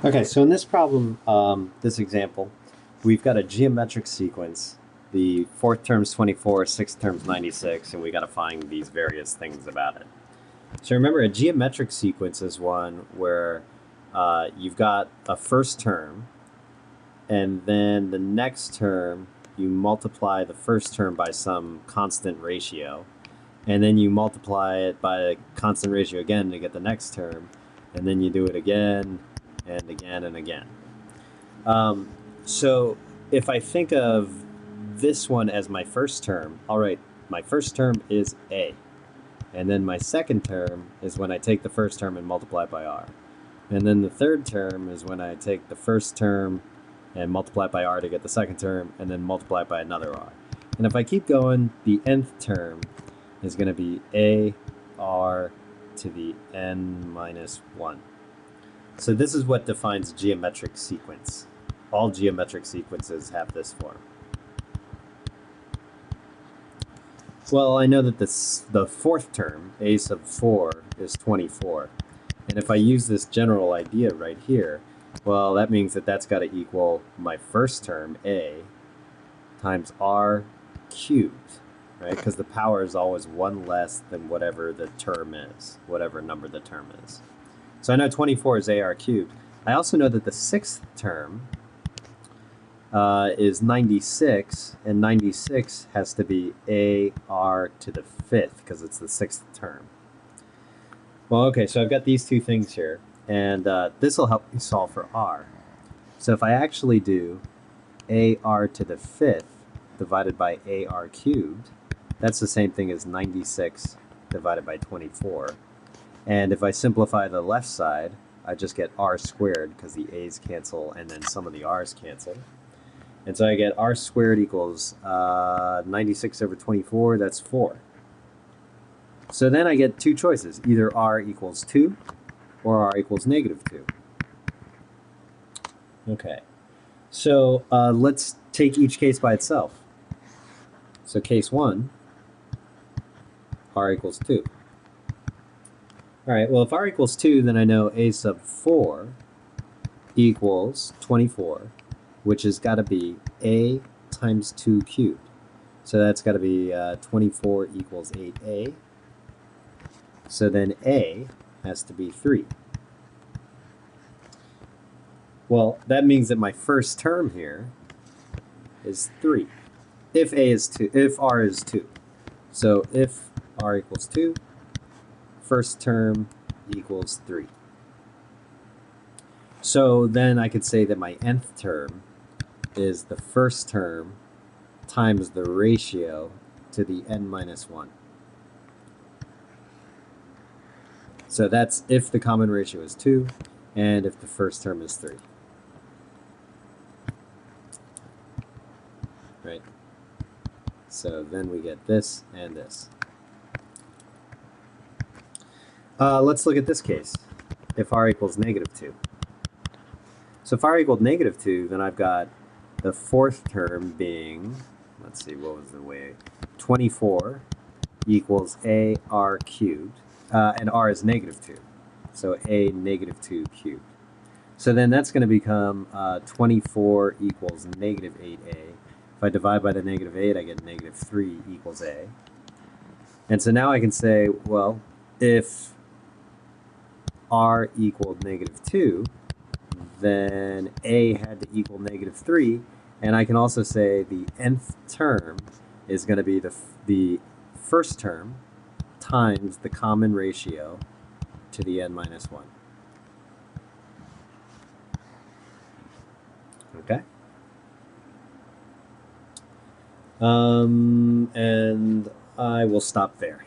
Okay, so in this problem, this example, we've got a geometric sequence. The fourth term's 24, sixth term's 96, and we got to find these various things about it. So remember, a geometric sequence is one where you've got a first term, and then the next term, you multiply the first term by some constant ratio, and then you multiply it by a constant ratio again to get the next term, and then you do it again and again and again. Um, so if I think of this one as my first term, all right, my first term is a. And then my second term is when I take the first term and multiply it by r. And then the third term is when I take the first term and multiply it by r to get the second term, and then multiply it by another r. And if I keep going, the nth term is going to be a r to the n minus 1. So this is what defines geometric sequence. All geometric sequences have this form. Well, I know that the fourth term, a sub 4, is 24. And if I use this general idea right here, well, that means that that's got to equal my first term, a, times r cubed, right? Because the power is always one less than whatever the term is, whatever number the term is. So I know 24 is ar cubed. I also know that the sixth term is 96, and 96 has to be ar to the fifth because it's the sixth term. Well, okay, so I've got these two things here, and this will help me solve for r. So if I actually do ar to the fifth divided by ar cubed, that's the same thing as 96 divided by 24. And if I simplify the left side, I just get r squared because the a's cancel and then some of the r's cancel. And so I get r squared equals 96 over 24, that's 4. So then I get two choices, either r equals 2 or r equals negative 2. Okay, so let's take each case by itself. So case 1, r equals 2. All right, well, if r equals 2, then I know a sub 4 equals 24, which has got to be a times 2 cubed. So that's got to be 24 equals 8a. So then a has to be 3. Well, that means that my first term here is 3. If a is 2, if r is 2. So if r equals 2, first term equals 3. So then I could say that my nth term is the first term times the ratio to the n minus 1. So that's if the common ratio is 2 and if the first term is 3. Right? So then we get this and this. Let's look at this case. If r equals negative 2. So if r equaled negative 2, then I've got the fourth term being, let's see, what was the way? 24 equals ar cubed, and r is negative 2. So a negative 2 cubed. So then that's going to become 24 equals negative 8a. If I divide by the negative 8, I get negative 3 equals a. And so now I can say, well, if r equaled negative 2, then a had to equal negative 3. And I can also say the nth term is going to be the first term times the common ratio to the n minus 1. Okay? And I will stop there.